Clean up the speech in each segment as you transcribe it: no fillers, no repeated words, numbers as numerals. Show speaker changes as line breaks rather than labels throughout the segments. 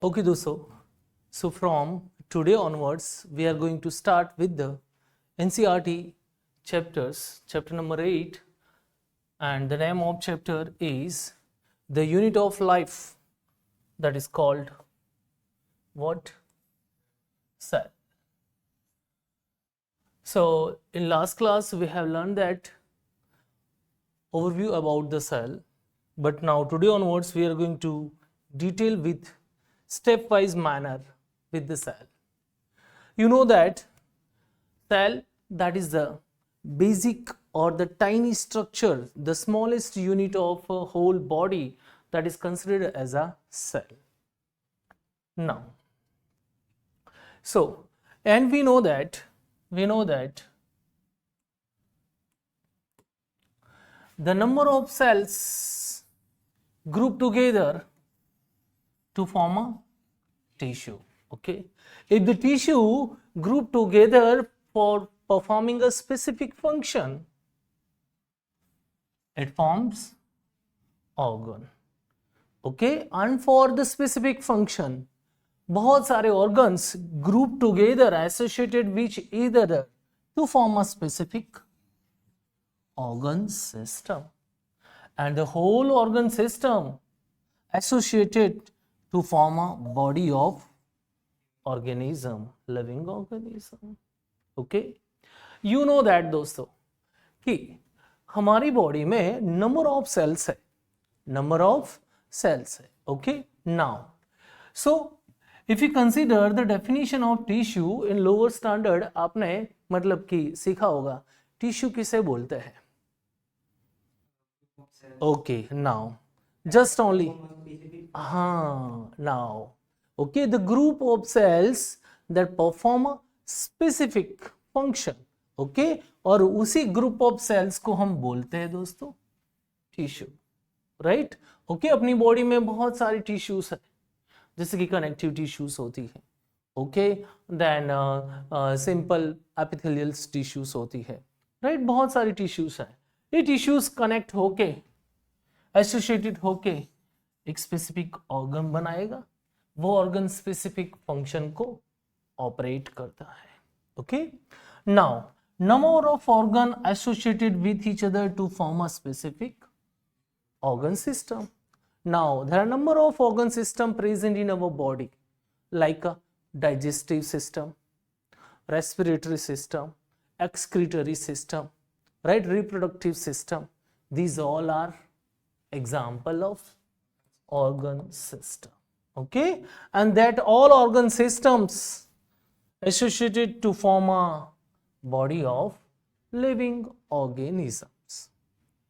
Okay, दोस्तों, so from today onwards, we are going to start with the NCERT chapters, chapter number 8, and the name of chapter is the unit of life, that is called what? Cell. So in last class, we have learned that overview about the cell, but now today onwards, we are going to detail with stepwise manner with the cell. You know that cell, that is the basic or the tiny structure, the smallest unit of a whole body, that is considered as a cell. Now, so, and we know that the number of cells group together to form a tissue. Okay, if the tissue group together for performing a specific function, it forms organ. Okay, and for the specific function, बहुत सारे organs group together associated with each other to form a specific organ system, and the whole organ system associated to form a body of organism, living organism. Okay, you know that दोस्तों कि हमारी body में number of sales है, number of sales है. Okay, now so if you consider the definition of tissue in lower standard, आपने मतलब कि सीखा होगा टिश्यू किसे बोलते हैं. Okay, now just only now, okay, the group of cells that perform a specific function. okay, और उसी ग्रुप ऑफ सेल्स को हम बोलते हैं दोस्तों टिश्यू. राइट. ओके, अपनी बॉडी में बहुत सारी टिश्यूज है, जैसे कि कनेक्टिव टिश्यूज होती है. Okay, then simple epithelial tissues होती है. राइट, बहुत सारी टिश्यूज है. ये टिश्यूज कनेक्ट होके एसोसिएटेड होके एक स्पेसिफिक ऑर्गन बनाएगा. वो ऑर्गन स्पेसिफिक फंक्शन को ऑपरेट करता है. Okay, now number of organ associated with each other to form a specific organ system. Now there are number of organ system present in our body, like a digestive system, respiratory system, excretory system, right, reproductive system. These all are example of organ system. Okay, and that all organ systems associated to form a body of living organisms.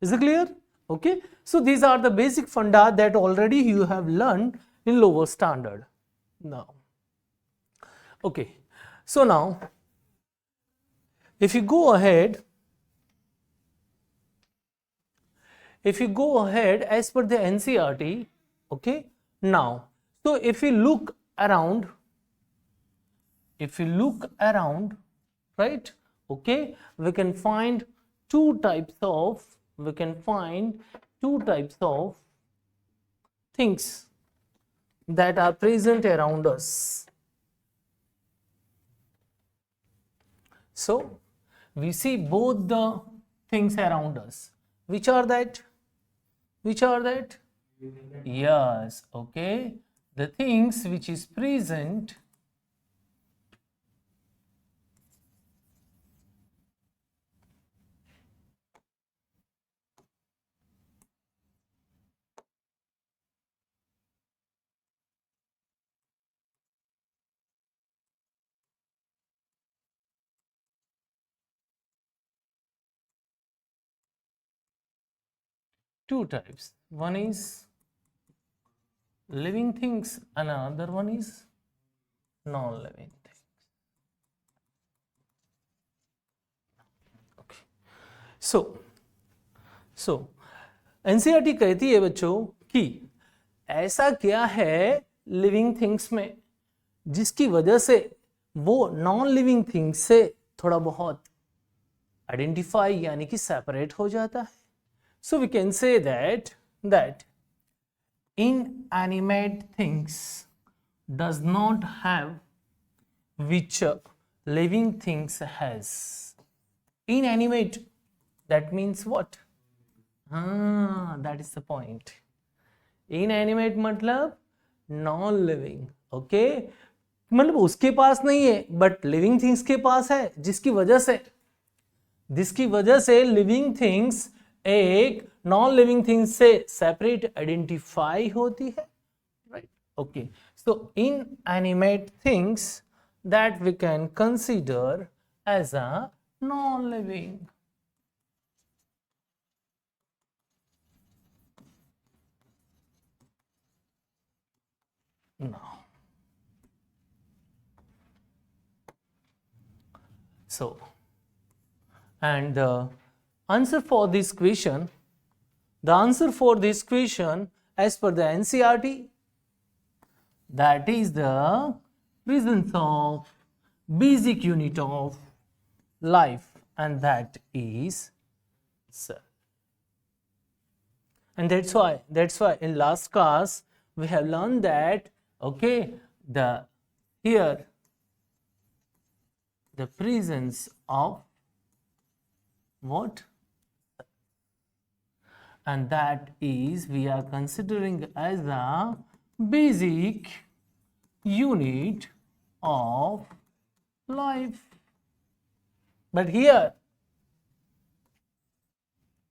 Is it clear? Okay, so these are the basic funda that already you have learned in lower standard. Now, okay, so now if you go ahead as per the NCERT, okay, now, so if you look around, right, okay, we can find two types of things that are present around us. So we see both the things around us. Which are that? Yes, okay, the things which is present two types. One is living things and another one is non-living things. Okay. So NCERT कहती है बच्चों कि ऐसा क्या है living things में जिसकी वजह से वो नॉन लिविंग थिंग्स से थोड़ा बहुत आइडेंटिफाई यानी कि सेपरेट हो जाता है. So we can say that inanimate things does not have which living things has. Inanimate, that means what? That is the point. Inanimate मतलब नॉन लिविंग. ओके, मतलब उसके पास नहीं है बट लिविंग थिंग्स के पास है, जिसकी वजह से लिविंग थिंग्स एक नॉन लिविंग थिंग्स से सेपरेट आइडेंटिफाई होती है. Right. Okay, so inanimate things that we can consider as a non-living. Now, so, and the answer for this question, as per the NCERT, that is the presence of basic unit of life, and that is cell. And that's why in last class we have learned that, okay, here the presence of what, and that is we are considering as a basic unit of life. But here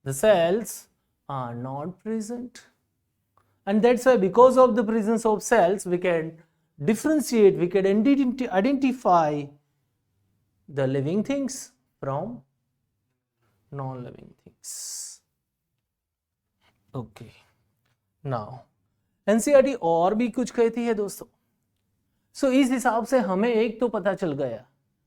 the cells are not present, and that's why because of the presence of cells we can differentiate, we can identify the living things from non-living things. Okay, now NCERT और भी कुछ कहती है दोस्तों. सो इस हिसाब से हमें एक तो पता चल गया,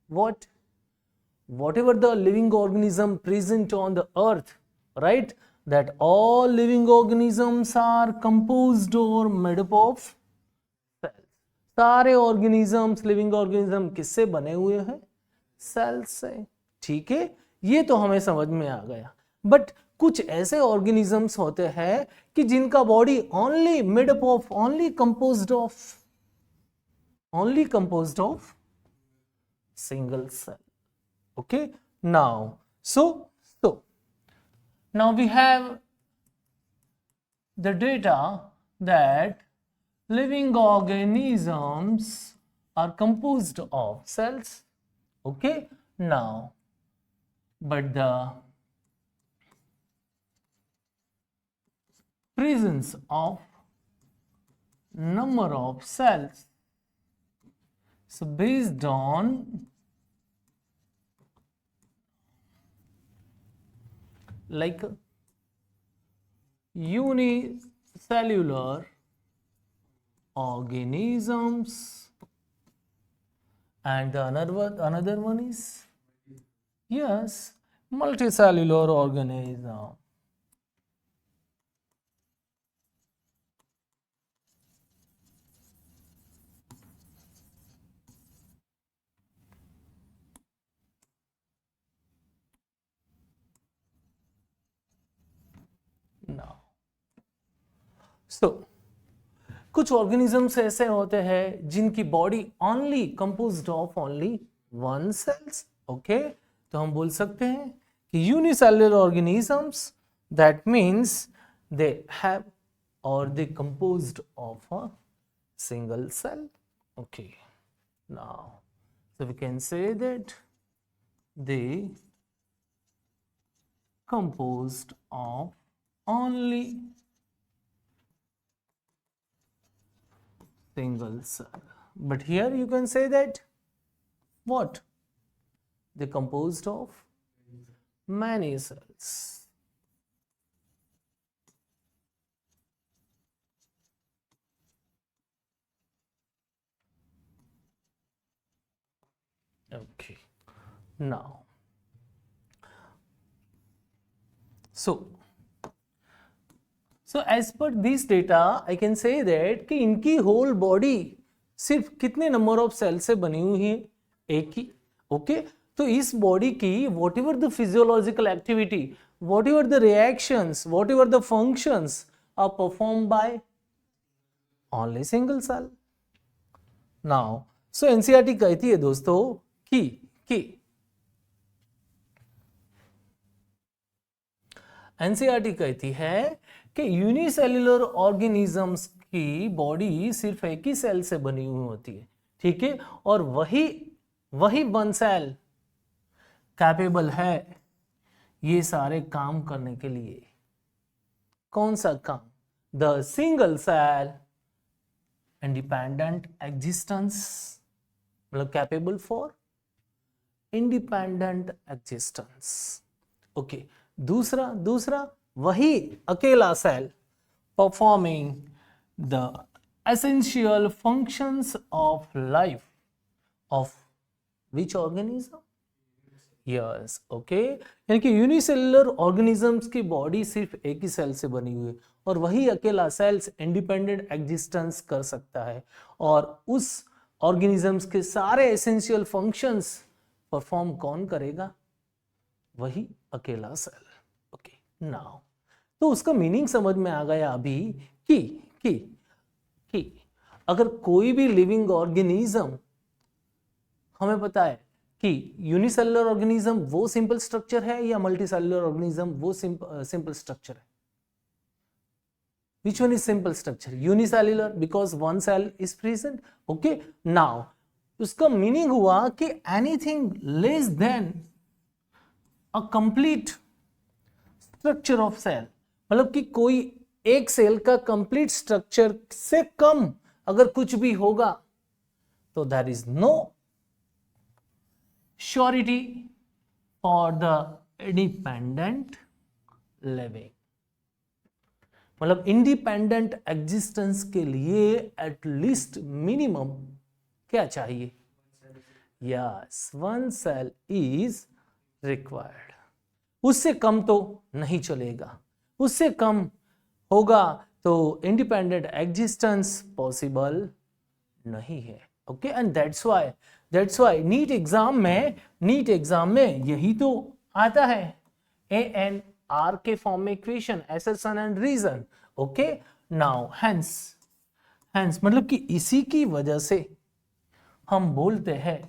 whatever the living organism present on the earth, right, that all living organisms are composed or made up of cells. सारे organisms, living organism किससे बने हुए हैं? सेल्स से. ठीक है, ये तो हमें समझ में आ गया. बट कुछ ऐसे ऑर्गेनिजम्स होते हैं कि जिनका body only made up of, only composed of single cell. Okay, now so now we have the data that living organisms are composed of cells. Okay, now but the presence of number of cells, so based on like unicellular organisms, and the another one is, yes, multicellular organism. Now, so कुछ organisms ऐसे होते हैं जिनकी body only composed of only one cells. Okay, तो हम बोल सकते हैं कि unicellular organisms, that means they have और they composed of a single cell. Okay, now so we can say that they composed of only single cell. But here you can say that what? They composed of many cells. Okay, now so as per this data I can say that कि इनकी whole body सिर्फ कितने number of cell से बनी हुई है? एक ही. Okay, तो इस बॉडी की whatever the physiological activity, whatever the reactions, whatever the functions are perform by only single cell. Now so NCERT कहती है दोस्तों कि एनसीईआरटी कहती है कि यूनिसेल्युलर ऑर्गेनिजम्स की बॉडी सिर्फ एक ही सेल से बनी हुई होती है, ठीक है, और वही वन सेल कैपेबल है ये सारे काम करने के लिए। कौन सा काम? The single cell independent existence, मतलब capable for independent existence. Okay, दूसरा वही अकेला cell performing the essential functions of life of which organism? Yes, okay, यानी कि यूनिसेलुलर ऑर्गेनिजम्स की बॉडी सिर्फ एक ही सेल से बनी हुई है और वही अकेला सेल्स इंडिपेंडेंट एग्जिस्टेंस कर सकता है और उस ऑर्गेनिजम्स के सारे एसेंशियल फंक्शंस परफॉर्म कौन करेगा? वही अकेला सेल। ओके, नाउ तो उसका मीनिंग समझ में आ गया अभी कि अगर कोई भी लिविंग ऑर्गेनिज्म, हमें पता है कि यूनिसेलुलर ऑर्गेनिज्म वो सिंपल स्ट्रक्चर है या मल्टीसेलुलर ऑर्गेनिज्म वो सिंपल स्ट्रक्चर है? Which one is simple structure? Unicellular, because one cell is present. Okay, now उसका मीनिंग हुआ कि anything less than a complete structure of cell, मतलब कि कोई एक सेल का कंप्लीट स्ट्रक्चर से कम अगर कुछ भी होगा तो there is no surety for the independent living. मतलब इंडिपेंडेंट एग्जिस्टेंस के लिए एटलीस्ट मिनिमम क्या चाहिए? Yes, one cell is required. उससे कम तो नहीं चलेगा, उससे कम होगा तो इंडिपेंडेंट एग्जिस्टेंस पॉसिबल नहीं है। Okay, and that's why NEET exam में यही तो आता है, ANR के फॉर्म में equation, assertion and reason. Okay, now hence मतलब कि इसी की वजह से हम बोलते हैं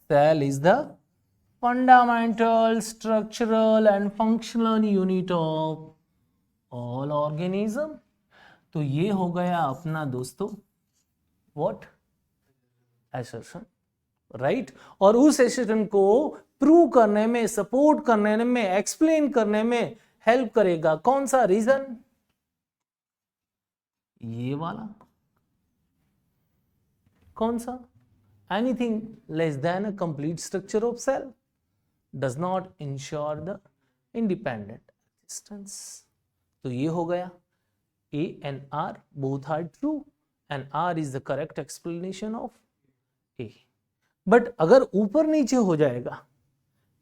cell is the fundamental structural and functional unit of all organism. तो ये हो गया अपना दोस्तों व्हाट? assertion, right? और उस assertion को प्रूव करने में, सपोर्ट करने में, एक्सप्लेन करने में हेल्प करेगा कौन सा? रीजन, ये वाला। कौन सा? Anything less than a complete structure of cell does not ensure the independent existence. तो ये हो गया A and R both are true and R is the correct explanation of A. But अगर ऊपर नीचे हो जाएगा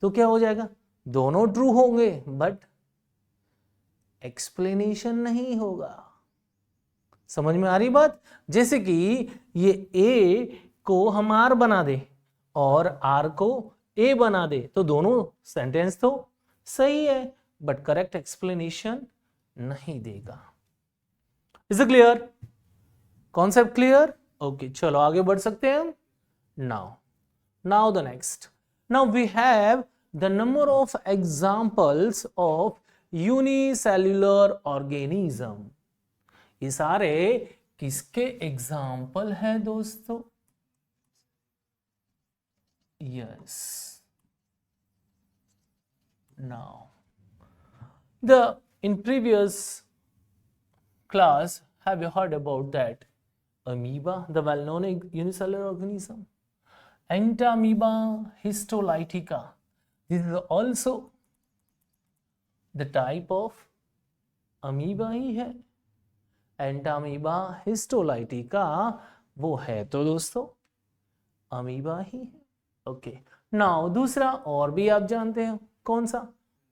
तो क्या हो जाएगा? दोनों ट्रू होंगे बट एक्सप्लेनेशन नहीं होगा। समझ में आ रही बात? जैसे कि ये A को हम R बना दे और R को A बना दे तो दोनों सेंटेंस तो सही है बट करेक्ट एक्सप्लेनेशन नहीं देगा। Is it clear? Concept clear? Okay, चलो आगे बढ़ सकते हैं हम। Now the next, now we have the number of examples of unicellular organism. ये सारे किसके एग्जाम्पल है दोस्तों? Yes, now in previous class, have you heard about that amoeba, the well-known unicellular organism? Entamoeba histolytica, this is also the type of amoeba ही है। Entamoeba histolytica वो है तो दोस्तों अमीबा ही है। ओके, नाउ दूसरा और भी आप जानते हैं कौन सा?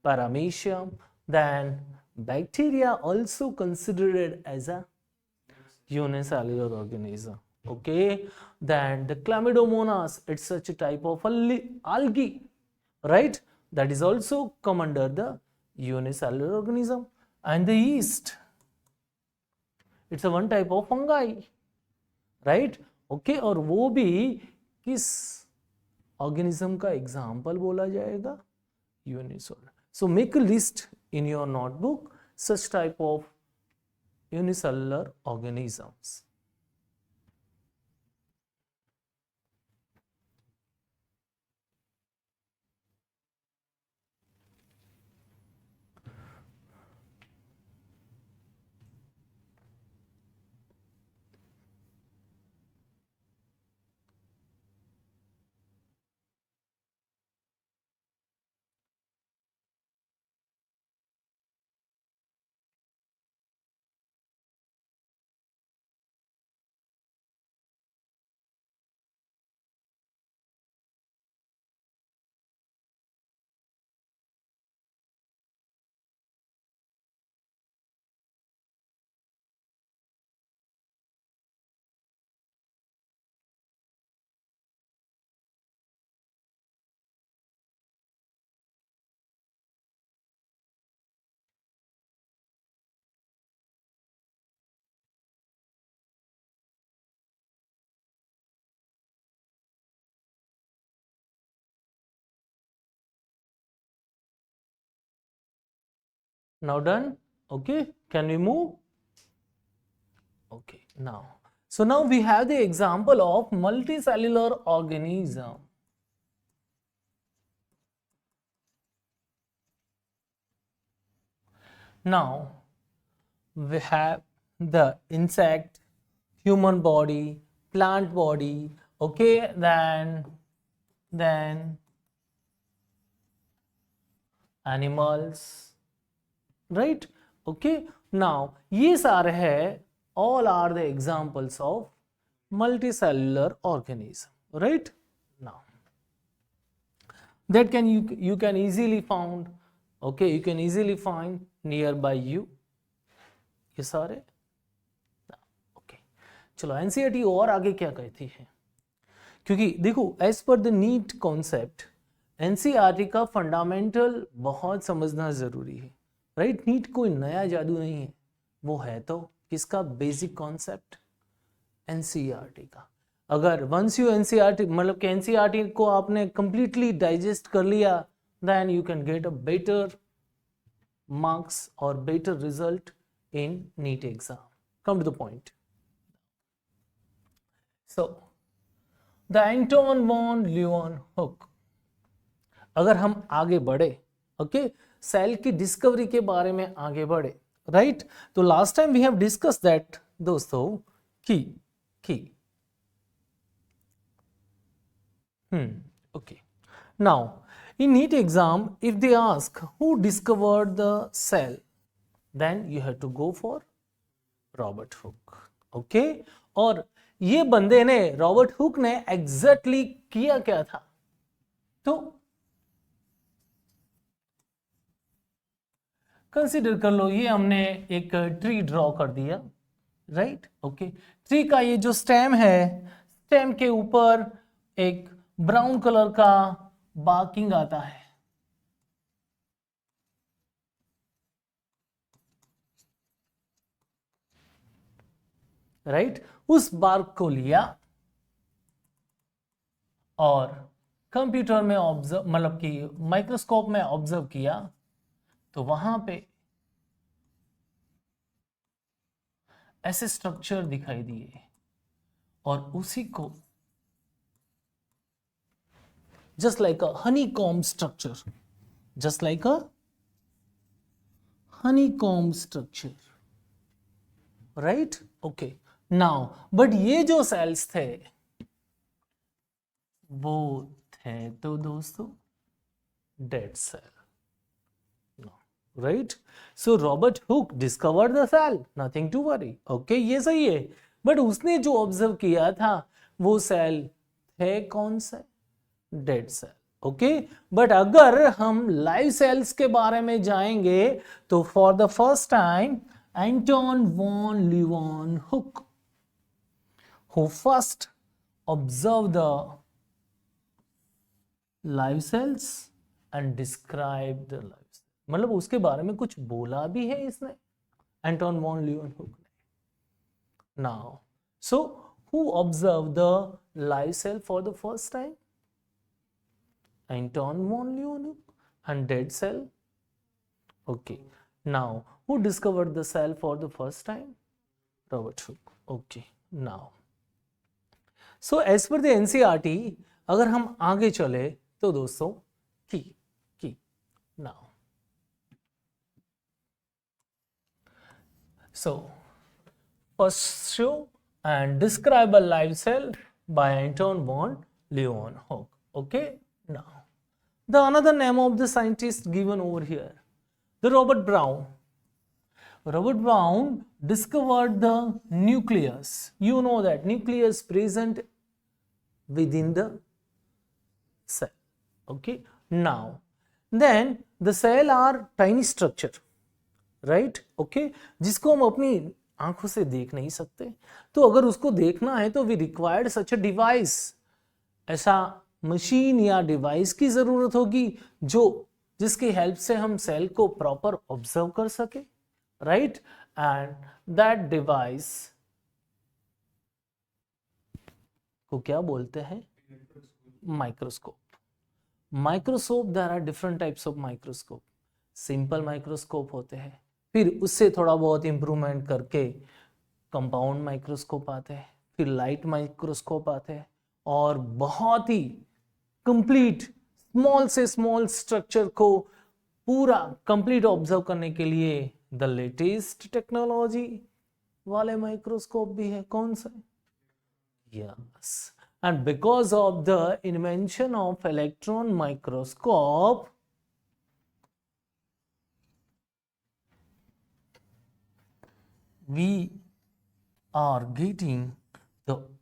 Paramecium, then bacteria also considered as a unicellular organism. Okay, then the Chlamydomonas, it's such a type of algae, right? That is also come under the unicellular organism. And the yeast, it's a one type of fungi, right, okay. और वो भी किस organism का example बोला जाएगा? Unicellular. So make a list in your notebook such type of unicellular organisms. Now done? Okay, can we move? Okay, now. So now we have the example of multicellular organism. Now we have the insect, human body, plant body, okay, then animals, right, okay. Now ये सारे है, all are the examples of multicellular organism, right? Now that you can easily found, okay, you can easily find nearby you ये सारे, okay। चलो NCERT और आगे क्या कहती है, क्योंकि देखो as per the NEET concept NCERT का फंडामेंटल बहुत समझना जरूरी है, राइट। नीट कोई नया जादू नहीं है, वो है तो किसका बेसिक कॉन्सेप्ट, एनसीईआरटी का। अगर वंस यू एनसीईआरटी मतलब कि एनसीईआरटी को आपने कंप्लीटली डाइजेस्ट कर लिया, then you can get a better marks और better result in NEET exam. Come to the point. So the Anton von लीeuwenhoek। अगर हम आगे बढ़े, ओके, सेल की डिस्कवरी के बारे में आगे बढ़े, राइट, तो last time we have discuss that दोस्तों की okay. Now in NEET exam, if they ask who discovered the cell, then you have to go for Robert Hooke, okay. और ये बंदे ने, रॉबर्ट हुक ने एग्जैक्टली किया क्या था, तो कंसीडर कर लो, ये हमने एक ट्री ड्रॉ कर दिया, राइट, ओके। ट्री का ये जो स्टेम है, स्टेम के ऊपर एक ब्राउन कलर का बार्किंग आता है, राइट। उस बार्क को लिया और कंप्यूटर में ऑब्जर्व मतलब कि माइक्रोस्कोप में ऑब्जर्व किया, तो वहां पे ऐसे स्ट्रक्चर दिखाई दिए और उसी को just like a honeycomb structure, just like a honeycomb structure, right, okay। now but ये जो सेल्स थे वो थे तो दोस्तों dead cell, right. So Robert Hooke discovered the cell, nothing to worry, okay, ये सही है। बट उसने जो ऑब्जर्व किया था वो सेल थे कौन से, डेड सेल, ओके। बट अगर हम लाइव सेल्स के बारे में जाएंगे तो for the first time Anton von लीeuwenhoek who first observed the live cells and described the live cells, मतलब उसके बारे में कुछ बोला भी है इसने, एंटोन वॉन लीeuwenhoek ने, Now, so who observed the live cell for the first time? Anton von Leeuwenhoek. And dead cell? Okay. Now, who discovered the cell for the first time? Robert Hooke. Okay. Now, so as per the NCERT, अगर हम आगे चले तो दोस्तों की now, so pursue and describe a live cell by Anton von Leeuwenhoek. Okay. Now, the another name of the scientist given over here, the Robert Brown. Robert Brown discovered the nucleus. You know that nucleus present within the cell. Okay. Now, then the cell are tiny structure, right? Okay. जिसको हम अपनी आंखों से देख नहीं सकते, तो अगर उसको देखना है तो we required such a device. ऐसा मशीन या डिवाइस की जरूरत होगी जिसकी हेल्प से हम सेल को प्रॉपर ऑब्जर्व कर सके, राइट? एंड दैट डिवाइस को क्या बोलते हैं? Microscope. Microscope, there are different types of microscope. Simple microscope होते हैं, फिर उससे थोड़ा बहुत इंप्रूवमेंट करके कंपाउंड माइक्रोस्कोप आते हैं, फिर लाइट माइक्रोस्कोप आते हैं, और बहुत ही कंप्लीट स्मॉल से स्मॉल स्ट्रक्चर को पूरा कंप्लीट ऑब्जर्व करने के लिए द लेटेस्ट टेक्नोलॉजी वाले माइक्रोस्कोप भी है. कौन सा? Yes. And because of the invention of electron microscope, we are getting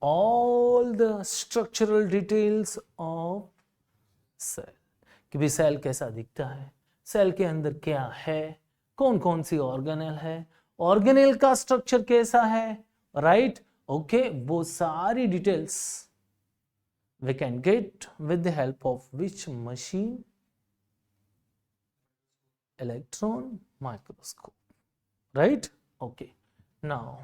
all the structural details of cell. कि भी सेल कैसा दिखता है, सेल के अंदर क्या है, कौन कौन सी ऑर्गेनेल है, ऑर्गेनेल का स्ट्रक्चर कैसा है, राइट? ओके. वो सारी details we can get with the help of which machine? Electron microscope, right? Okay. Now,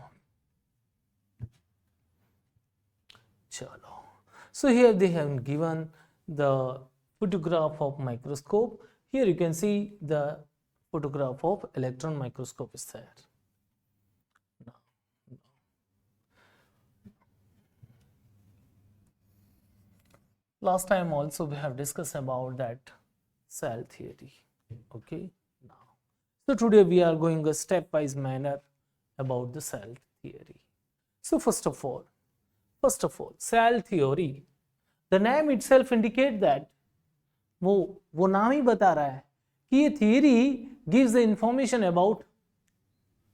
chalo. So here they have given the photograph of microscope. Here you can see the photograph of electron microscope is there. Now, last time also we have discussed about that cell theory. Okay. Now, so today we are going a stepwise manner about the cell theory. So first of all, cell theory, the name itself indicate that वो नाम ही बता रहा है कि ये theory gives the information about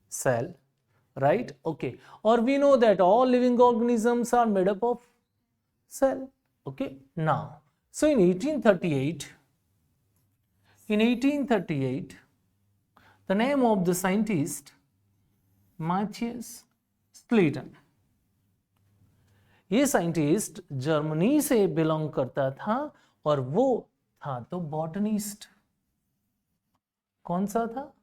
cell, right? Okay. Or we know that all living organisms are made up of cell. Okay. Now, so in 1838, the name of the scientist Matthias Sladen. ये scientist Germany से belong करता था और वो था तो botanist. कौन सा था?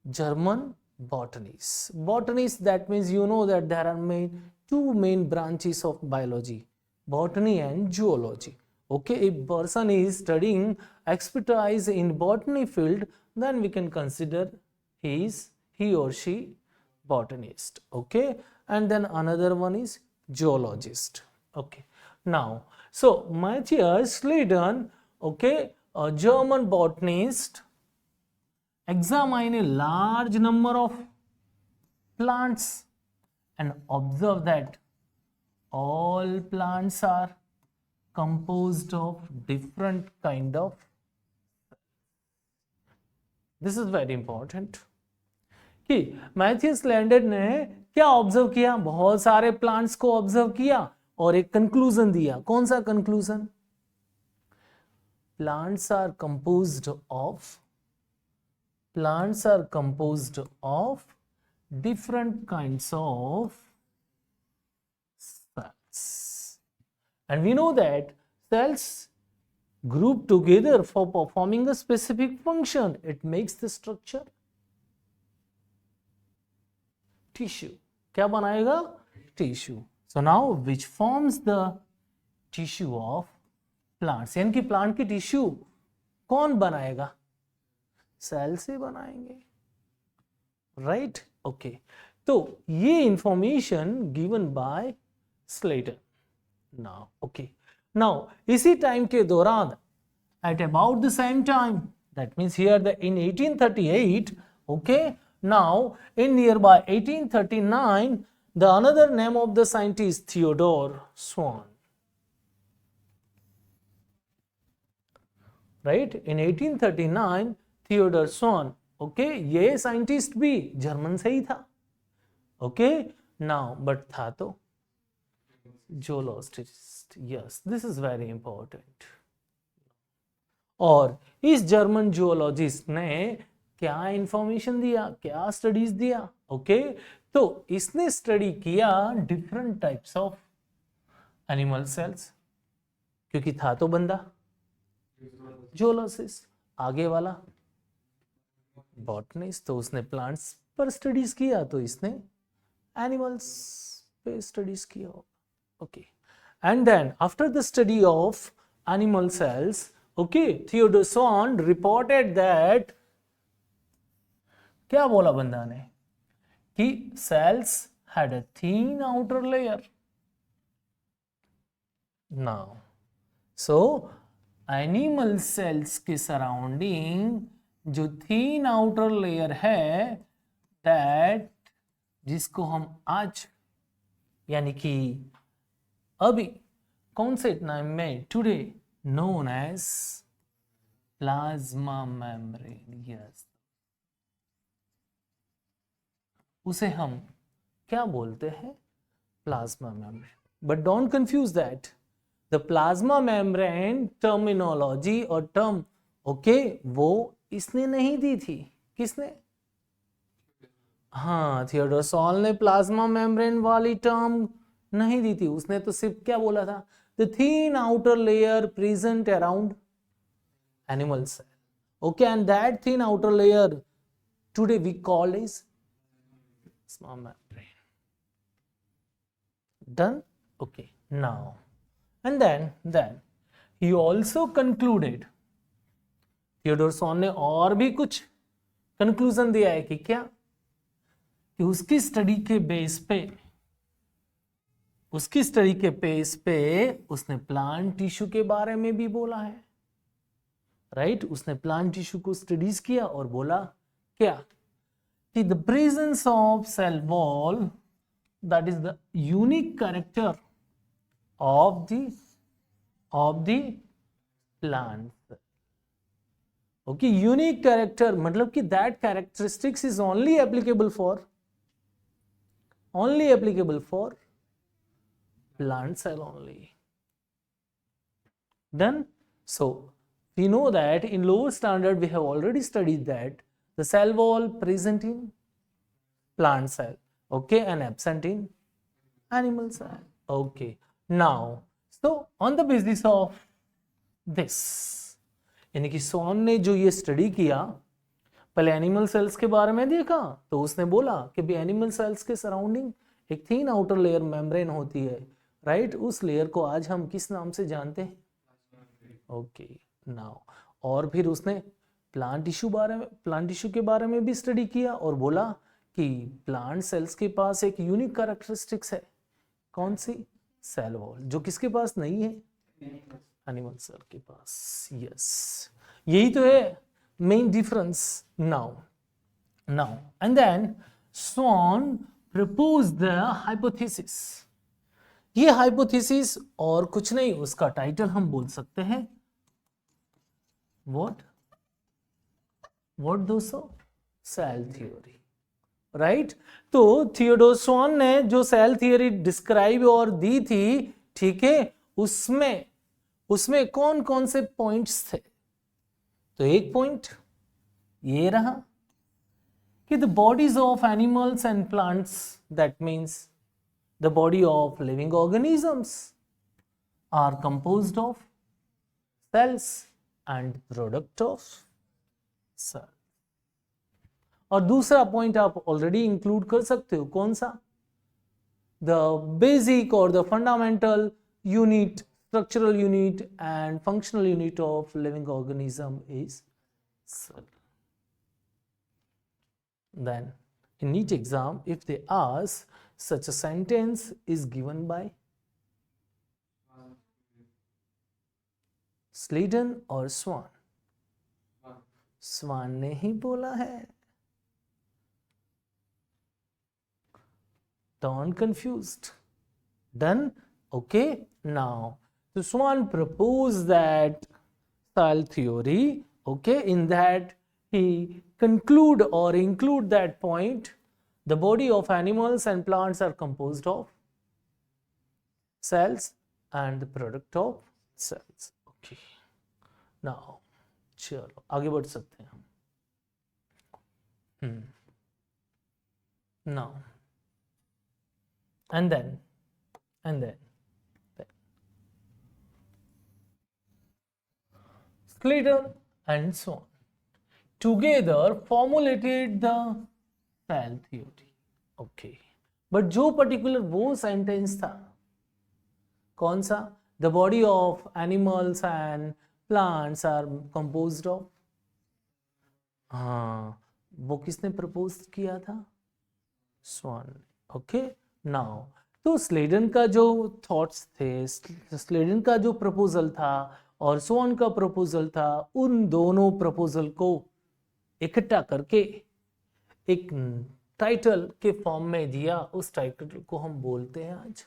German botanist. Botanist, that means you know that there are two main branches of biology, botany and zoology. Okay, if person is studying expertise in botany field, then we can consider he or she botanist. Okay, and then another one is zoologist. Okay, now so Matthias Sladen, okay, a German botanist, examine a large number of plants and observe that all plants are composed of different kind of. This is very important कि Matheus लैंडेन ने क्या observe किया? बहुत सारे plants को observe किया और एक कंक्लूजन दिया. कौन सा conclusion? Plants are composed of different kinds of cells, and we know that cells group together for performing a specific function. It makes the structure tissue. क्या बनाएगा? Tissue. So now which forms the tissue of plants, यानी कि plant की tissue कौन बनाएगा? Cell से बनाएंगे, right? Okay, तो ये information given by Slater. Now okay, now इसी टाइम के दौरान, at about the same time, that means here the in 1838, okay, now in nearby 1839, the another name of the scientist Theodore Swan, right? In 1839 Theodore Swan, okay, ये scientist भी German से ही था, okay, now but था तो zoologist, yes, this is very important. और इस German zoologist ने क्या इंफॉर्मेशन दिया, क्या स्टडीज दिया? ओके, तो इसने स्टडी किया different types of animal sales, क्योंकि था तो बंदा जूलॉजिस्ट, आगे वाला बॉटनिस्ट, तो उसने प्लांट्स पर स्टडीज किया, तो इसने एनिमल्स पे स्टडीज किया। Okay, and then after the study of animal cells, okay, Theodore Swan reported that, क्या बोला बंदा ने, कि cells had a thin outer layer. Now, so animal cells के सराउंडिंग जो thin outer layer है, that जिसको हम आज यानी कि अभी कौन से टाइम में, today, known as plasma membrane, yes, उसे हम क्या बोलते हैं? Plasma membrane. But don't confuse that, the plasma membrane terminology और टर्म, ओके, वो इसने नहीं दी थी, किसने? हाँ, थियोडोर सॉल ने प्लाज्मा मेम्ब्रेन वाली टर्म नहीं दी थी, उसने तो सिर्फ क्या बोला था? The thin outer layer present around animal cell. Okay, and that thin outer layer today we call is plasma membrane. Done? Okay, now and then he also concluded, Theodore Schwann ने और भी कुछ कंक्लूजन दिया है कि क्या, कि उसकी स्टडी के बेस पे उसने प्लांट टिश्यू के बारे में भी बोला है, राइट? उसने प्लांट टिश्यू को स्टडीज किया और बोला क्या, कि the presence of cell wall, that is the unique character of the plant. Okay, unique character मतलब कि that characteristics is only applicable for plant cell only. Done? So we know that in lower standard we have already studied that the cell wall present in plant cell, okay, and absent in animal cell. Okay, now so on the basis of this, यानी कि sworn ने जो ये study किया, पहले animal cells के बारे में देखा, तो उसने बोला कि भी एनिमल सेल्स के सराउंडिंग एक थिन आउटर लेयर मेम्ब्रेन होती है, राइट? उस लेयर को आज हम किस नाम से जानते हैं? ओके, नाउ और फिर उसने प्लांट टिश्यू के बारे में भी स्टडी किया और बोला कि प्लांट सेल्स के पास एक यूनिक कैरेक्टरिस्टिक्स है, कौन सी? सेल वॉल, जो किसके पास नहीं है? एनिमल सेल के पास। यस, यही तो है main difference. Now and then Schwann propose the hypothesis. ये हाइपोथेसिस और कुछ नहीं, उसका टाइटल हम बोल सकते हैं व्हाट दोस्तों? Cell theory, right? तो थियोडोर स्वॉन ने जो सेल थ्योरी डिस्क्राइब और दी थी, ठीक है, उसमें कौन कौन से पॉइंट्स थे? तो एक पॉइंट ये रहा कि the bodies of animals and plants, that means the body of living organisms are composed of cells and product of cell. और दूसरा पॉइंट आप ऑलरेडी इंक्लूड कर सकते हो, कौन सा? the basic or the fundamental unit, structural unit and functional unit of living organism is cell. Then in each exam, if they ask, such a sentence is given by Sladen or Swan? स्वान ने ही बोला है. Don't confused. Done? Okay. Now, so Swan proposed that cell theory. Okay. In that he conclude or include that point. The body of animals and plants are composed of cells and the product of cells. Okay. Now, चलो आगे बढ़ सकते हैं हम. Now, and then Slater and Swan together formulated the cell theory. Okay. But जो particular वो sentence था, कौन सा? The body of animals and plants are composed of. हाँ, वो किसने प्रपोज किया था? स्वान. ओके. नाउ तो स्लेडन का जो थॉट्स थे, स्लेडन का जो प्रपोजल था और स्वान का प्रपोजल था, उन दोनों प्रपोजल को इकट्ठा करके एक टाइटल के फॉर्म में दिया. उस टाइटल को हम बोलते हैं आज.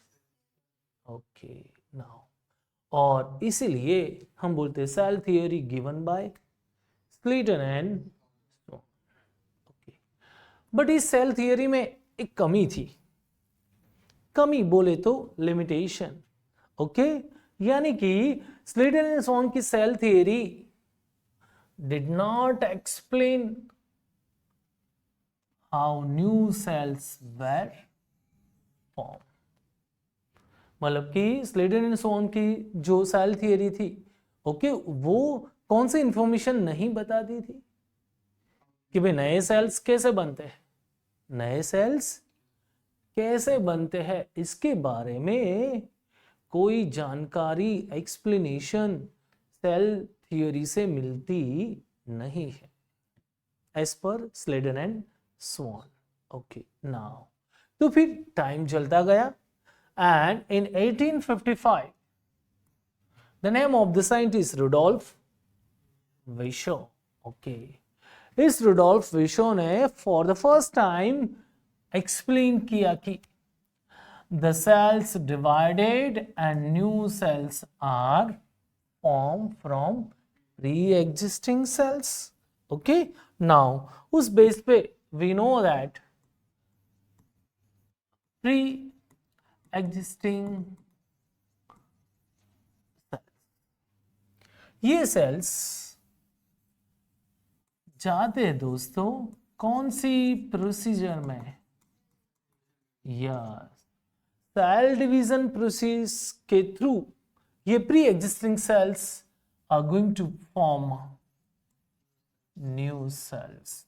ओके. नाउ और इसीलिए हम बोलते हैं cell theory given by Schleiden and Schwann. Okay. But इस सेल थियोरी में एक कमी थी. कमी बोले तो लिमिटेशन. ओके. यानी कि स्लेटन एंड स्वान की cell theory did not explain how new cells were form. मतलब कि स्लेटन एंड स्वान की जो सेल थियरी थी, ओके, वो कौन सी इंफॉर्मेशन नहीं बताती थी कि भाई नए सेल्स कैसे बनते हैं, नए सेल्स कैसे बनते हैं, इसके बारे में कोई जानकारी, एक्सप्लेनेशन सेल थियोरी से मिलती नहीं है as per Schleiden and Schwann. Okay. Now तो फिर टाइम चलता गया. And in 1855, the name of the scientist Rudolf Virchow. Okay. इस Rudolf Virchow ने for the first time explain किया कि the cells divided and new cells are formed from pre-existing cells. Okay. Now, उस base पे we know that existing cells, ये cells जाते हैं दोस्तों कौन सी प्रोसीजर में? यस, सेल डिवीजन प्रोसेस के थ्रू ये pre existing cells are going to form new cells.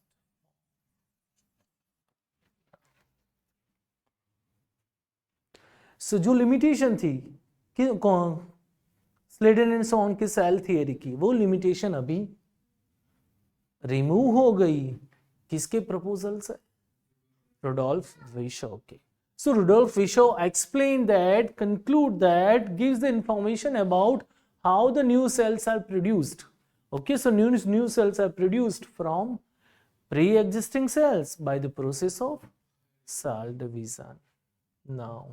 So जो लिमिटेशन थी कि स्लेटन एंड स्वान की सेल थियरी की, वो लिमिटेशन अभी रिमूव हो गई. किसके प्रपोजल से? रुडोल्फ विशो के. So Rudolf Virchow explained that, conclude that, gives the information about how the new cells are produced. Okay, so new cells are produced from pre-existing cells by the process of cell division. Now,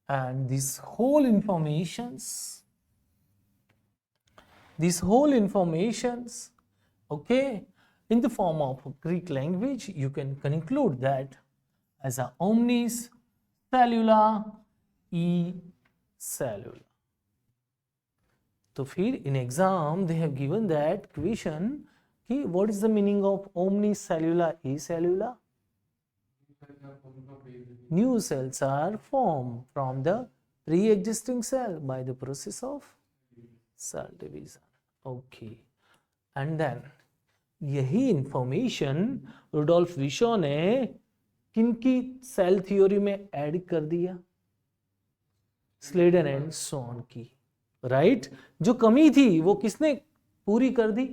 and these whole informations, okay, in the form of Greek language, you can conclude that as a omnis cellula e cellula. तो फिर in exam they have given that question कि what is the meaning of omnicellula e cellula? New cells are formed from the pre-existing cell by the process of cell division. Okay, and then यही information Rudolf विशो ने किनकी cell theory में add कर दिया? Schleiden and सोन की, right. जो कमी थी वो किसने पूरी कर दी?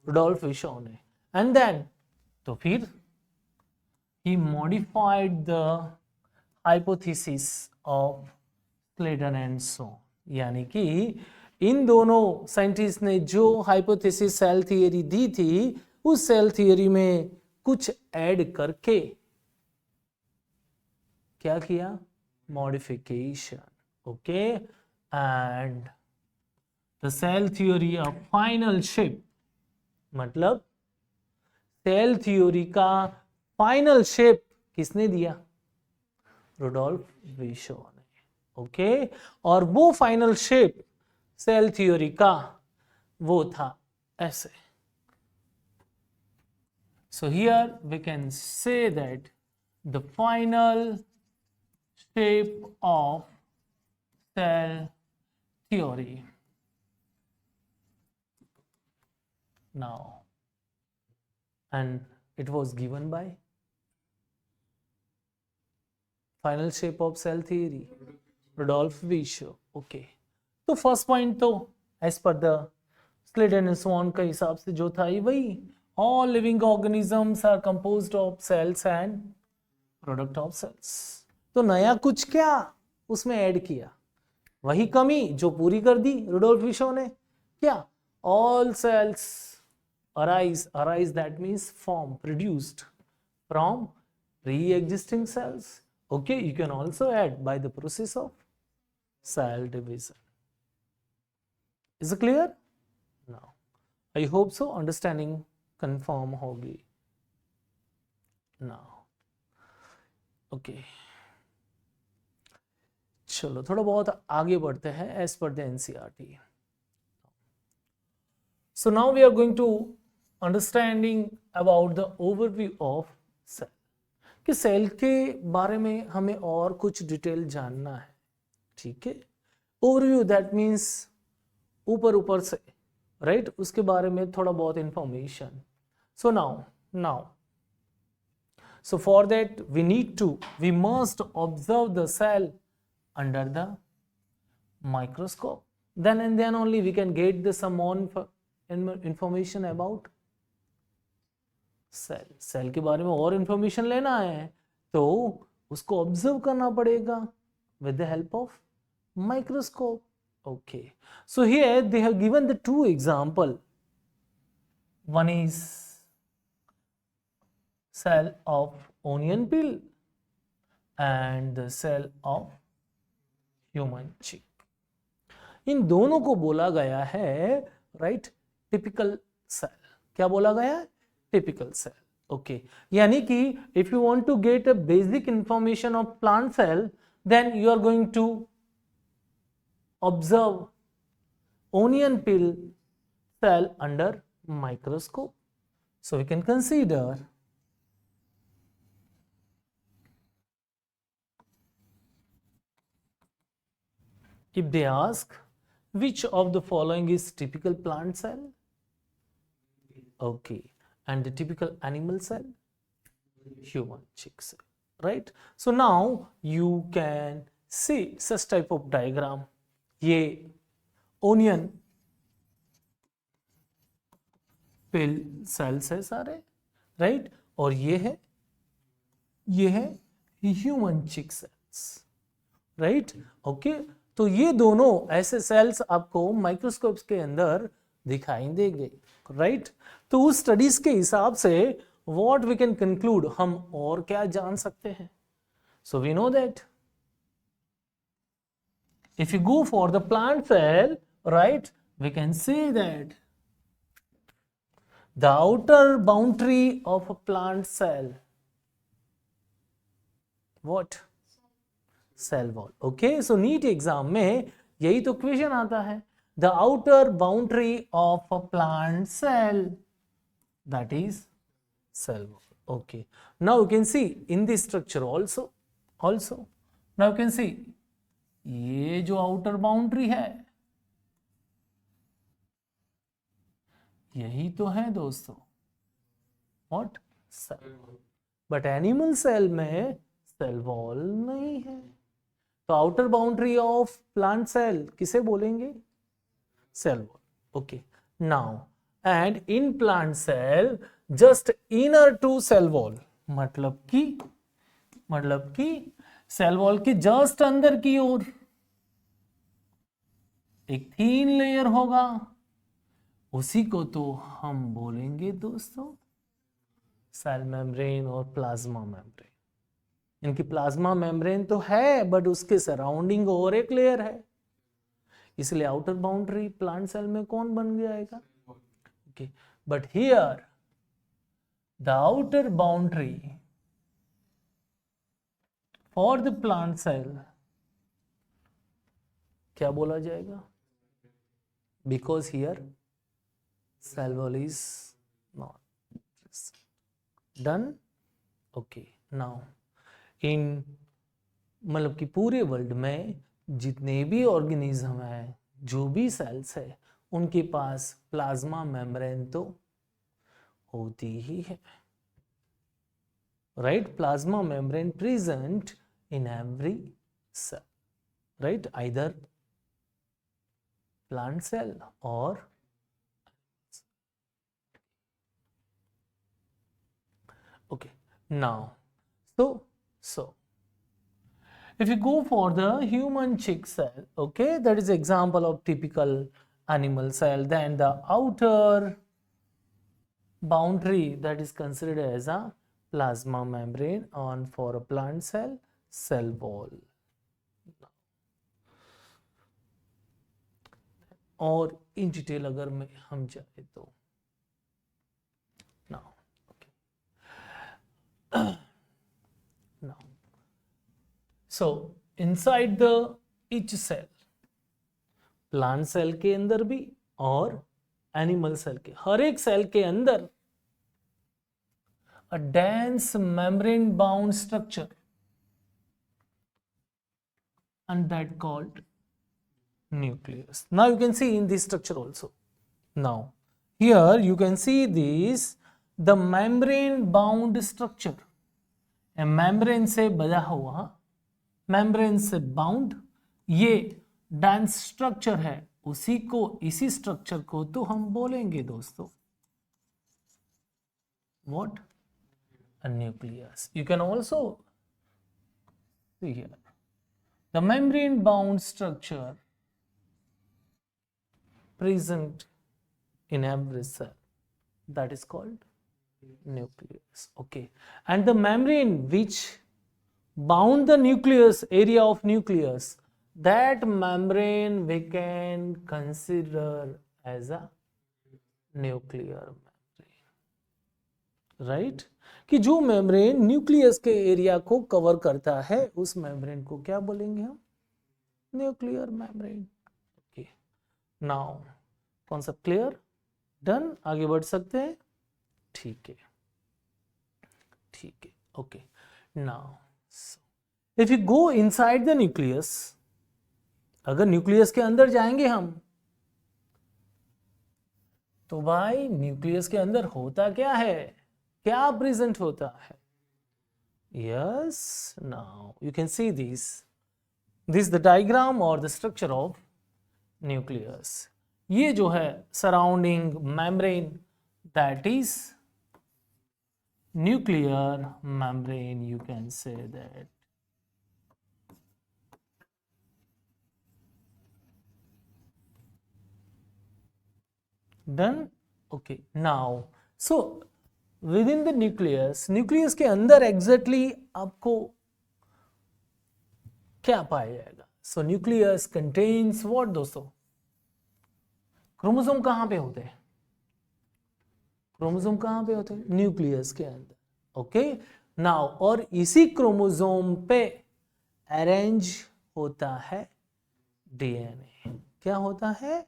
रुडोल्फ विशो ने। एंड देन तो फिर he modified the hypothesis of Schleiden and Schwann, यानी कि इन दोनों साइंटिस्ट ने जो हाइपोथेसिस सेल थियरी दी थी उस सेल थियरी में कुछ ऐड करके क्या किया? Modification, okay. And the cell theory of final shape, मतलब सेल थ्योरी का फाइनल शेप किसने दिया? रुडोल्फ विशो ने, ओके। और वो फाइनल शेप सेल थ्योरी का वो था ऐसे। So here we can say that the final shape of cell theory now, and it was given by final shape of cell theory Rudolf Virchow, okay। तो first point तो as per the Schleiden and Schwann का हिसाब से जो था ये वही, all living organisms are composed of cells and product of cells। तो नया कुछ क्या उसमें ऐड किया? वही कमी जो पूरी कर दी रुडोल्फ विशो ने, क्या? all cells arise that means form produced from pre-existing cells, okay। you can also add by the process of cell division। is it clear now? I hope so understanding confirm होगी now, okay. चलो थोड़ा बहुत आगे बढ़ते हैं as per the NCERT. So now we are going to understanding about the overview of cell, कि cell के बारे में हमें और कुछ डिटेल जानना है, ठीक है। ओवरव्यू दैट मीन्स ऊपर ऊपर से, राइट, उसके बारे में थोड़ा बहुत information. So now, so for that we must observe the cell under the microscope. Then and then only we can get the some more information about cell. Cell के बारे में और information लेना है तो उसको observe करना पड़ेगा with the help of microscope. Okay. So here they have given the two example. One is cell of onion peel and the cell of human cheek। इन दोनों को बोला गया है राइट टिपिकल सेल। क्या बोला गया है? Typical cell, okay. यानी कि if you want to get a basic information of plant cell then you are going to observe onion peel cell under microscope। So we can consider if they ask which of the following is typical plant cell, okay, and the typical animal cell, human cheek cell, right? So now you can see such type of diagram। ये onion peel cells है सारे, right? और ये है human cheek cells, right? okay। तो ये दोनों ऐसे सेल्स आपको माइक्रोस्कोप्स के अंदर दिखाई देंगे, राइट। तो उस स्टडीज के हिसाब से व्हाट वी कैन कंक्लूड, हम और क्या जान सकते हैं? So we know that if you go for the plant cell, right, we can say that the outer boundary of a plant cell, what? cell wall, okay। so NEET exam में यही तो question आता है, the outer boundary of a plant cell, that is cell wall, okay। now you can see in this structure also now you can see ये जो outer boundary है यही तो है दोस्तों what? Cell. But animal cell में cell wall नहीं है। तो outer boundary of plant cell किसे बोलेंगे? Cell wall. Okay, now and in plant cell just inner to cell wall, मतलब कि सेल वॉल के जस्ट अंदर की ओर एक थीन लेयर होगा, उसी को तो हम बोलेंगे दोस्तों सेल मेम्ब्रेन और प्लाज्मा मेम्ब्रेन। इनकी प्लाज्मा मेम्ब्रेन तो है बट उसके सराउंडिंग और एक लेयर है, इसलिए आउटर बाउंड्री प्लांट सेल में कौन बन जाएगा? Okay, but here the outer boundary for the plant cell क्या बोला जाएगा? Because here cell wall is not done. Okay, now in मतलब कि पूरे वर्ल्ड में जितने भी ऑर्गेनिज्म है, जो भी सेल्स है, उनके पास प्लाज्मा मेम्ब्रेन तो होती ही है, right? Plasma membrane present in every cell, right? Either plant cell और okay, now so if you go for the human chick cell, okay, that is example of typical animal cell, then the outer boundary that is considered as a plasma membrane, on for a plant cell wall। और in detail अगर में हम जाए तो now now so inside the each cell, plant cell के अंदर भी और एनिमल सेल के हर एक सेल के अंदर a dense membrane bound structure and that called nucleus। Now you can see in this structure also, now here you can see this the membrane bound structure, a membrane से बंधा हुआ, membrane से bound, ये dense structure है, इसी structure को तो हम बोलेंगे दोस्तों what? A nucleus। You can also see here the membrane bound structure present in every cell, that is called nucleus। Okay, and the membrane which bound the nucleus, area of nucleus, that membrane we can consider as a nuclear membrane, right? कि जो membrane nucleus के area को cover करता है उस membrane को क्या बोलेंगे हम? Nuclear membrane. Okay, now concept clear? Done? आगे बढ़ सकते हैं? ठीक है, okay. Now if you go inside the nucleus, अगर न्यूक्लियस के अंदर जाएंगे हम तो भाई न्यूक्लियस के अंदर होता क्या है, क्या प्रेजेंट होता है? Yes, now you can see this the diagram और द स्ट्रक्चर ऑफ न्यूक्लियस। ये जो है surrounding membrane, that is nuclear membrane, you can say that. Done? Okay, now so with in the nucleus के अंदर exactly आपको क्या पाया जाएगा? सो न्यूक्लियस कंटेन्स व्हाट दोस्तों? क्रोमोसोम कहां पे होते हैं? क्रोमोसोम कहां पे होते हैं? न्यूक्लियस के अंदर। ओके, नाउ और इसी क्रोमोसोम पे अरेंज होता है डीएनए। क्या होता है?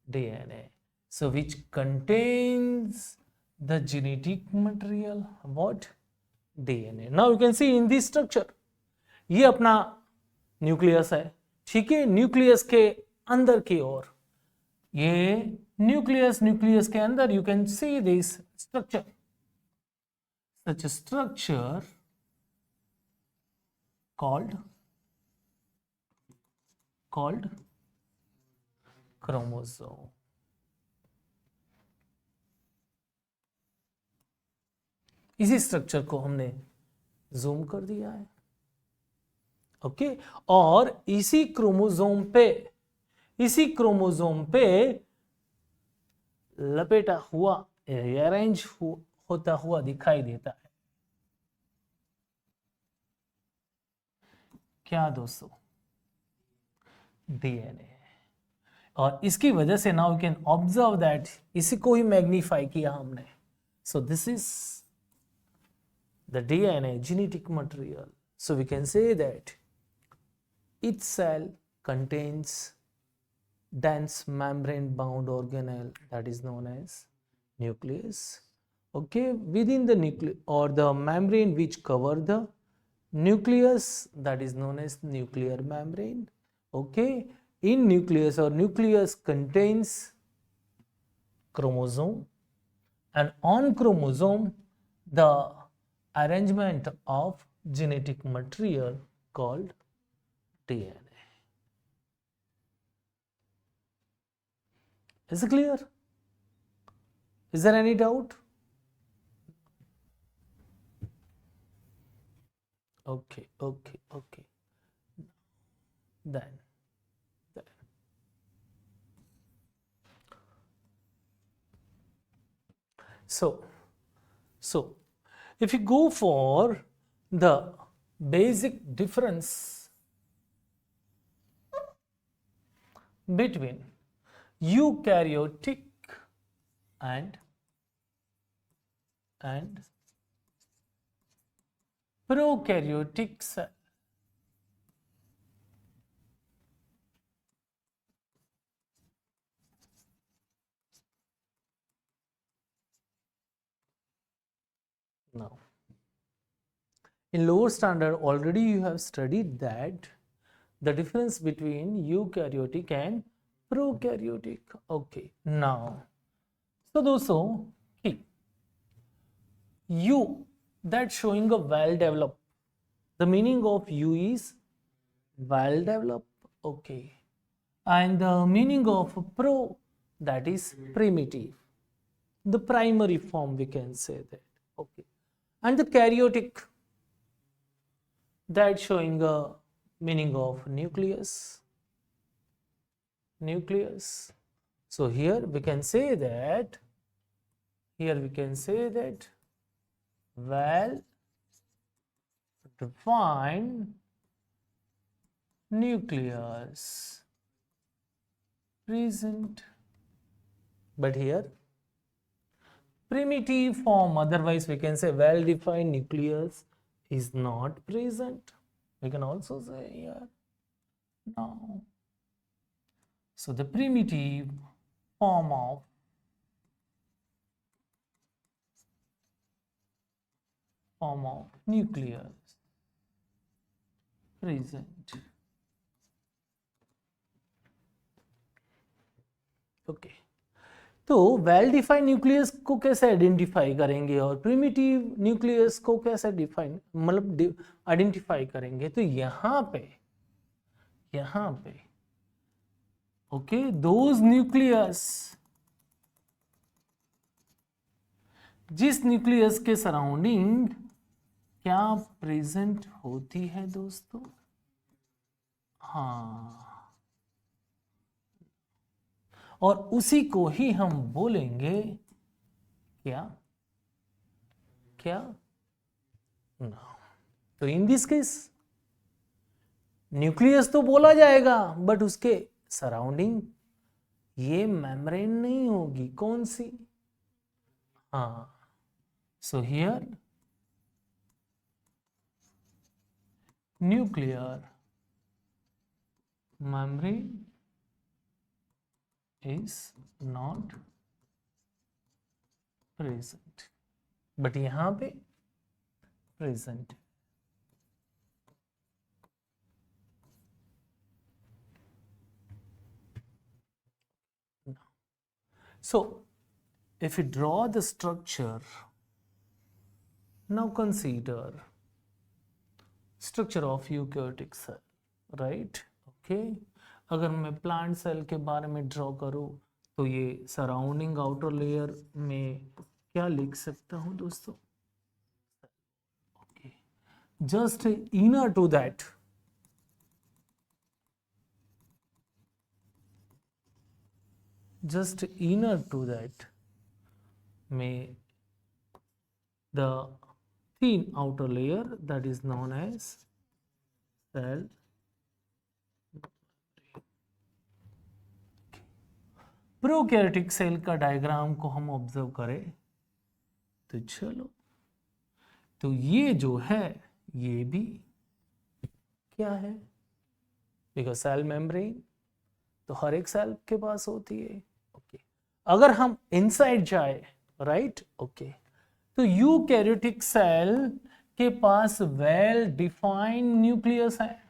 DNA. So which contains the genetic material, what? DNA। now you can see in this structure, ये अपना न्यूक्लियस है, ठीक है? न्यूक्लियस के अंदर की ओर ये न्यूक्लियस के अंदर you can see this structure, such a structure called called chromosome. इसी स्ट्रक्चर को हमने जूम कर दिया है, ओके। और इसी क्रोमोसोम पे लपेटा हुआ, अरेंज होता हुआ दिखाई देता है क्या दोस्तों? डीएनए। और इसकी वजह से now you can observe that, इसी को ही मैग्नीफाई किया हमने। So this is the DNA, genetic material. So we can say that each cell contains dense membrane bound organelle that is known as nucleus. Okay, within the nucleus or the membrane which cover the nucleus, that is known as nuclear membrane. Okay, in nucleus or nucleus contains chromosome, and on chromosome the arrangement of genetic material called DNA. Is it clear? Is there any doubt? Okay. Then. So if you go for the basic difference between eukaryotic and prokaryotic cell, now in lower standard already you have studied that the difference between eukaryotic and prokaryotic. Okay, now so दोस्तों कि U, that showing a well developed, the meaning of U is well developed, okay, and the meaning of pro, that is primitive, the primary form we can say that, okay, and the karyotic, that showing a meaning of nucleus. So here we can say that well defined nucleus present, but here primitive form, otherwise we can say well defined nucleus is not present, we can also say here now. So the primitive form of nucleus present, okay. तो well defined nucleus को कैसे identify करेंगे और primitive nucleus को कैसे define मतलब identify करेंगे? तो यहाँ पे ओके, दोज न्यूक्लियस, जिस न्यूक्लियस के सराउंडिंग क्या प्रेजेंट होती है दोस्तों? हाँ, और उसी को ही हम बोलेंगे क्या तो इन दिस केस न्यूक्लियस तो बोला जाएगा, बट उसके सराउंडिंग ये मेम्ब्रेन नहीं होगी, कौन सी? हाँ, so here nuclear membrane is not present, but यहाँ पे present. So if you draw the structure, now consider structure of eukaryotic cell, right? Okay, अगर मैं प्लांट सेल के बारे में ड्रॉ करूं तो ये सराउंडिंग आउटर लेयर में क्या लिख सकता हूं दोस्तों? Okay, just inner to that, just inner to that may the thin outer layer that is known as cell. Prokaryotic cell का डायग्राम को हम ऑब्जर्व करें तो चलो, तो ये जो है ये भी क्या है? बिकॉज सेल मेम्ब्रेन तो हर एक सेल के पास होती है। ओके, अगर हम इनसाइड जाए, राइट, ओके, तो यूकैरियोटिक सेल के पास वेल डिफाइंड न्यूक्लियस है।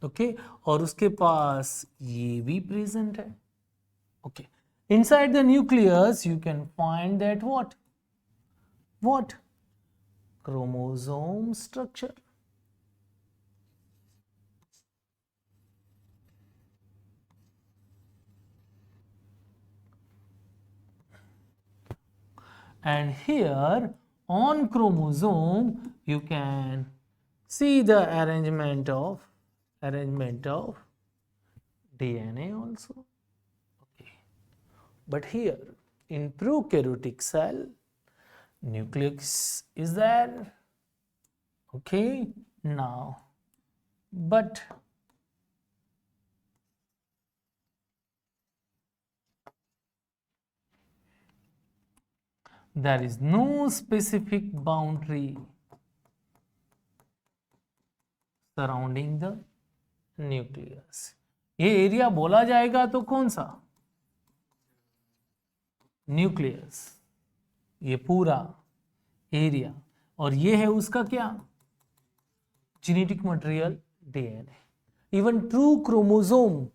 ओके, और उसके पास ये भी प्रेजेंट है। Okay, inside the nucleus you can find that what chromosome structure. And here on chromosome you can see the arrangement of DNA also. Okay, but here in prokaryotic cell nucleus is there. Okay, now but there is no specific boundary surrounding the nucleus. ये area बोला जाएगा तो कौन सा? Nucleus, ये पूरा area, और ये है उसका क्या? Genetic material, DNA. Even true chromosome,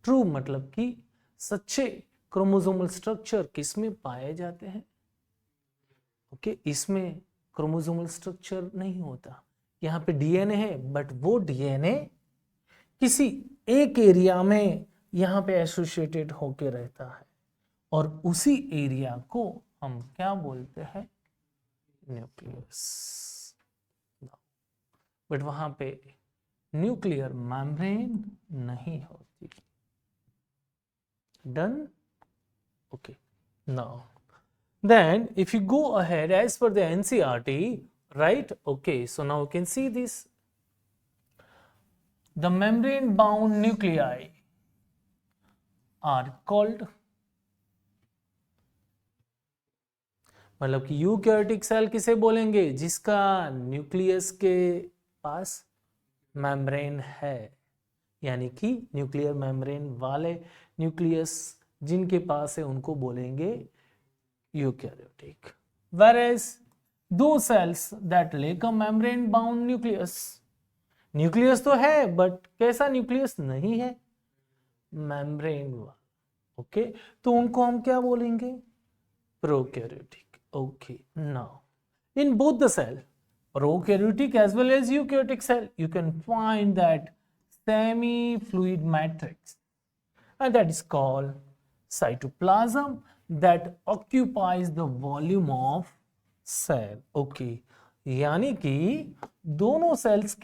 true मतलब कि सच्चे क्रोमोसोमल स्ट्रक्चर किसमें पाए जाते हैं? ओके, इसमें क्रोमोसोमल स्ट्रक्चर नहीं होता। यहाँ पे डीएनए है, बट वो डीएनए किसी एक एरिया में यहाँ पे एसोसिएटेड होके रहता है, और उसी एरिया को हम क्या बोलते हैं? न्यूक्लियस। बट वहां पे न्यूक्लियर मेम्ब्रेन नहीं होती। Done? Okay, now then if you go ahead as per the NCERT, right, okay, so now you can see this, the membrane bound nuclei are called, मतलब कि यूकैरियोटिक सेल किसे बोलेंगे? जिसका nucleus के पास membrane है, यानी कि न्यूक्लियर मेम्ब्रेन वाले न्यूक्लियस जिनके पास है उनको बोलेंगे eukaryotic. whereas those cells that lack a membrane bound nucleus, nucleus तो है बट कैसा न्यूक्लियस नहीं है? मेम्ब्रेन वाला। ओके, तो उनको हम क्या बोलेंगे? Prokaryotic. Okay, now in both the cell, prokaryotic as well as eukaryotic cell, you can find that semi-fluid matrix, and that is called cytoplasm that occupies the volume of cell. Okay, यानी कि दोनों sales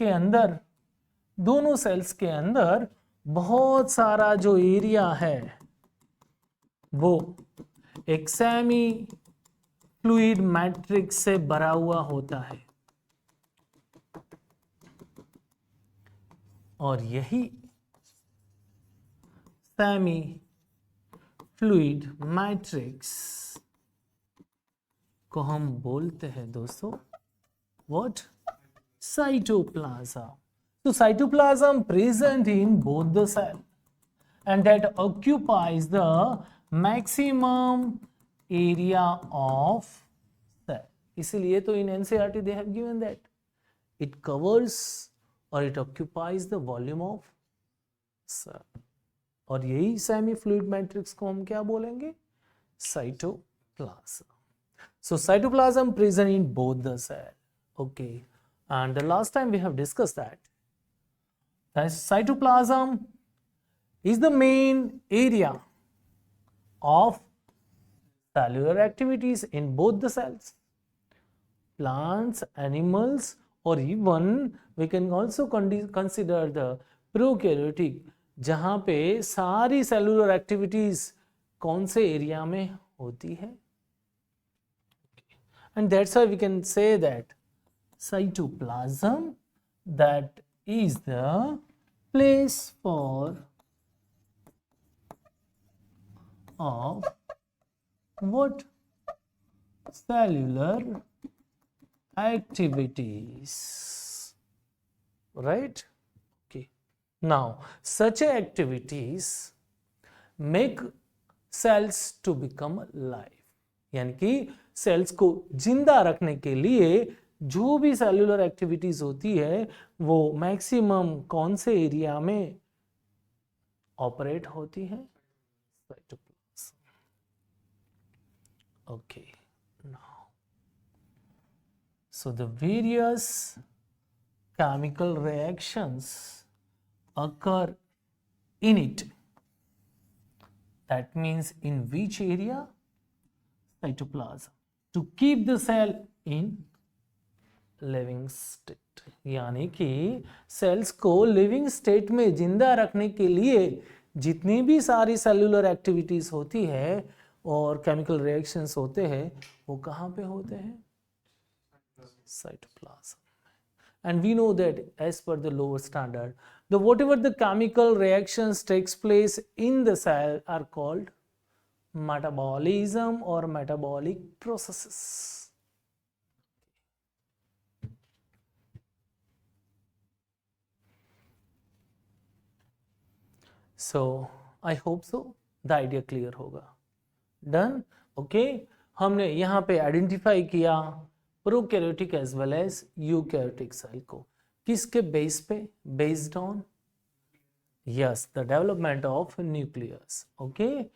के अंदर बहुत सारा जो area है वो एक सेमी फ्लूइड मैट्रिक्स से भरा हुआ होता है, और यही सेमी फ्लूइड मैट्रिक्स को हम बोलते हैं दोस्तों what? Cytoplasm. So cytoplasm present in both the cell and that occupies the maximum area of cell. इसीलिए तो in NCERT they have given that it covers or it occupies the volume of cell. और यही semi fluid matrix को हम क्या बोलेंगे? Cytoplasm. So cytoplasm present in both the cell. Okay, and the last time we have discussed that cytoplasm is the main area of cellular activities in both the cells. Plants, animals, or even we can also consider the prokaryotic, जहाँ पे सारी cellular activities कौन से area में होती है? And that's why we can say that cytoplasm, that is the place for of what? Cellular activities, right? Okay, now such activities make cells to become alive. यानी कि सेल्स को जिंदा रखने के लिए जो भी सेलुलर एक्टिविटीज होती है वो मैक्सिमम कौन से एरिया में ऑपरेट होती है? Cytoplasm. Okay, now so the various chemical reactions occur in it. That means in which area? Cytoplasm. To keep the cell in living state. यानी कि सेल्स को लिविंग स्टेट में जिंदा रखने के लिए जितनी भी सारी सेलुलर एक्टिविटीज होती है और केमिकल रिएक्शंस होते हैं वो कहाँ पे होते हैं? Cytoplasm. And we know that as per the lower standard, the whatever the chemical reactions takes place in the cell are called metabolism or metabolic processes. So I hope so the idea clear होगा. Done? Okay, हमने यहाँ पे identify किया prokaryotic as well as eukaryotic cell को. किसके base पे? Based on yes the development of nucleus. Okay,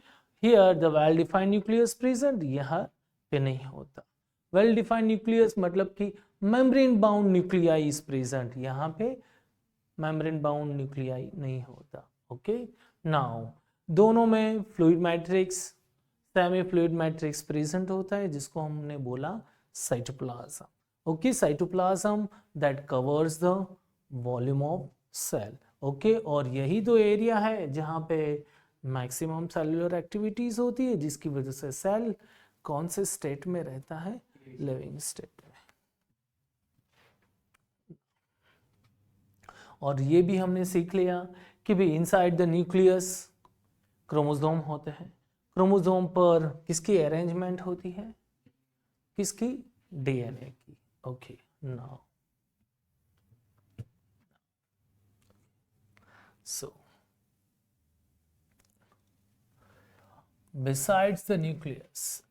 here the well defined nucleus present, यहाँ पे नहीं होता. well defined nucleus मतलब कि membrane bound nuclei is present, यहाँ पे membrane bound nuclei नहीं होता. Okay, now दोनों में fluid matrix, semi fluid matrix present होता है जिसको हमने बोला cytoplasm. Okay, cytoplasm that covers the volume of cell. Okay, और यही तो एरिया है जहाँ पे मैक्सिमम सेलुलर एक्टिविटीज होती है जिसकी वजह से सेल कौन से स्टेट में रहता है? लिविंग स्टेट में. और ये भी हमने सीख लिया कि भी इनसाइड द न्यूक्लियस क्रोमोसोम होते हैं. क्रोमोसोम पर किसकी अरेंजमेंट होती है? किसकी? डीएनए की. Okay, now so besides the nucleus,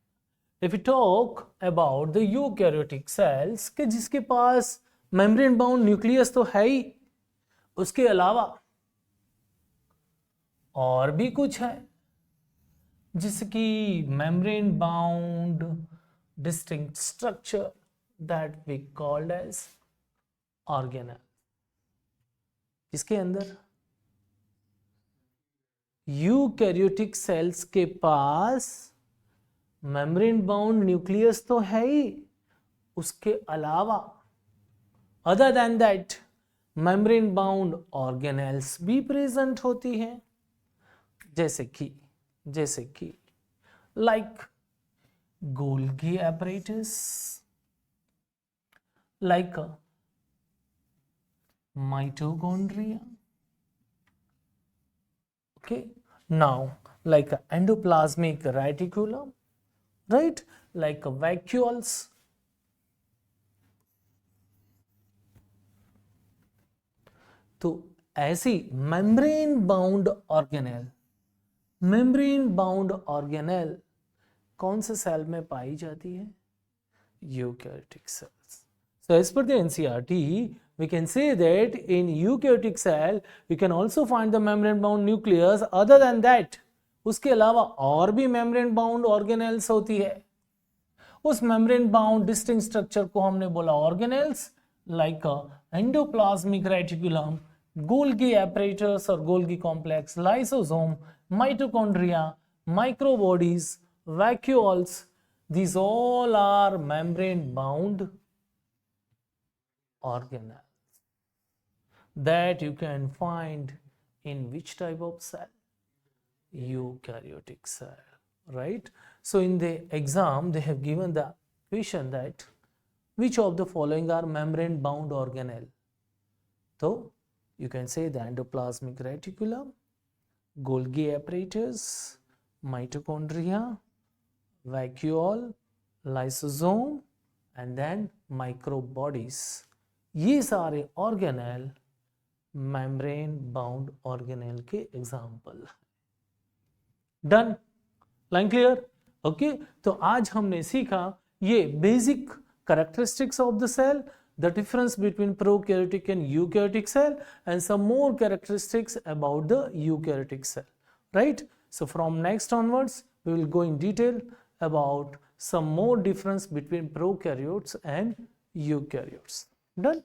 if we talk about the eukaryotic cells कि जिसके पास membrane bound nucleus तो है ही, उसके अलावा और भी कुछ है जिसकी membrane bound distinct structure that we called as organelle. इसके अंदर यूकैरियोटिक सेल्स के पास मेम्ब्रेन बाउंड न्यूक्लियस तो है ही, उसके अलावा other than that membrane bound organelles भी प्रेजेंट होती हैं. जैसे कि like Golgi apparatus, like mitochondria. Okay, now like endoplasmic reticulum, right, like vacuoles. तो ऐसी मेम्ब्रेन बाउंड ऑर्गेनेल कौन से सेल में पाई जाती है? Eukaryotic cells. So as per the NCERT, we can say that in eukaryotic cell we can also find the membrane bound nucleus. Other than that, उसके अलावा और भी membrane bound organelles होती है. उस membrane bound distinct structure को हमने बोला organelles, like endoplasmic reticulum, Golgi apparatus or Golgi complex, lysosome, mitochondria, microbodies, vacuoles. These all are membrane bound organelles that you can find in which type of cell? Eukaryotic cell, right? So in the exam they have given the question that which of the following are membrane bound organelle? So you can say the endoplasmic reticulum, Golgi apparatus, mitochondria, vacuole, lysosome and then microbodies. ये सारे organelle membrane bound organelle के example. Done, line clear? Okay, तो आज हमने सीखा ये basic characteristics of the cell, the difference between prokaryotic and eukaryotic cell, and some more characteristics about the eukaryotic cell, right? So from next onwards we will go in detail about some more difference between prokaryotes and eukaryotes. Done?